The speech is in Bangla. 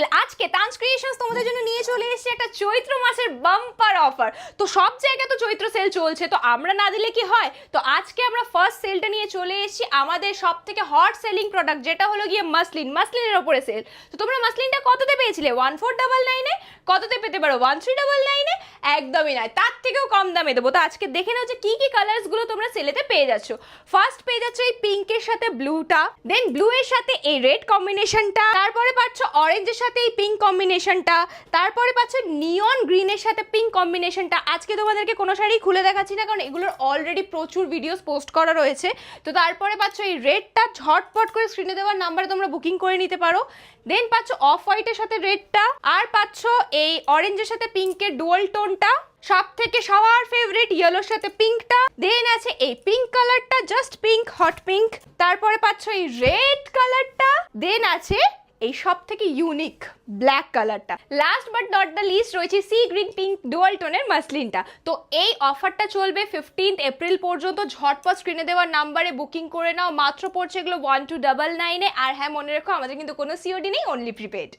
সেল। আজকে তানস ক্রিয়েশনস তোমাদের জন্য নিয়ে চলে এসেছে একটা চৈত্র মাসের বাম্পার অফার। তো সব জায়গায় তো চৈত্র সেল চলছে, তো আমরা না দিলে কি হয়? তো আজকে আমরা ফার্স্ট সেলটা নিয়ে চলে এসেছি আমাদের সব থেকে হট সেলিং প্রোডাক্ট, যেটা হলো গিয়ে মাসলিনের ওপরে সেল। তো তোমরা মাসলিনটা কততে পেয়েছিলে? 1499-এ। কততে পেতে পারো? 1399-এ। একদমই নয়, তার থেকেও কম দামে দেবো। তো আজকে দেখে নাও যে কি কি কালার্স গুলো তোমরা সেলেতে পেয়ে যাচ্ছ। ফার্স্ট পেয়ে যাচ্ছ এই পিঙ্কের সাথে ব্লুটা, দেন ব্লু এর সাথে এই রেড কম্বিনেশনটা, তারপরে পাচ্ছ অরেঞ্জের সাথে এই পিঙ্ক কম্বিনেশনটা, তারপরে পাচ্ছ নিয়ন গ্রিনের সাথে পিঙ্ক কম্বিনেশনটা। আজকে তোমাদেরকে কোনো শাড়ি খুলে দেখাচ্ছি না, কারণ এগুলোর অলরেডি প্রচুর ভিডিওস পোস্ট করা রয়েছে। তো তারপরে পাচ্ছ এই রেডটা, ঝটপট করে স্ক্রিনে দেওয়ার নাম্বারে তোমরা বুকিং করে নিতে পারো। দেন পাচ্ছ অফ হোয়াইটের সাথে রেডটা, আর পাচ্ছ এই অরেঞ্জের সাথে পিঙ্কের ডুয়াল টোনটা, সব থেকে সবার ফেভারিট ইয়েলোর সাথে পিঙ্কটা, দেন আছে এই পিঙ্ক কালারটা, জাস্ট পিঙ্ক, হট পিঙ্ক, তারপরে পাচ্ছ এই রেড কালারটা, দেন আছে এই সব থেকে ইউনিক ব্ল্যাক কালারটা। Last but not the least রয়েছে সি গ্রিন পিঙ্ক ডুয়াল টোনের মাসলিনটা। তো এই অফারটা চলবে 15 এপ্রিল পর্যন্ত। ঝটপট স্ক্রিনে দেওয়ার নাম্বারে বুকিং করে নাও, মাত্র পড়ছে এগুলো 1299-এ। আর হ্যাঁ, মনে রেখো আমাদের কিন্তু কোনো সিওডি নেই, অনলি প্রিপেড।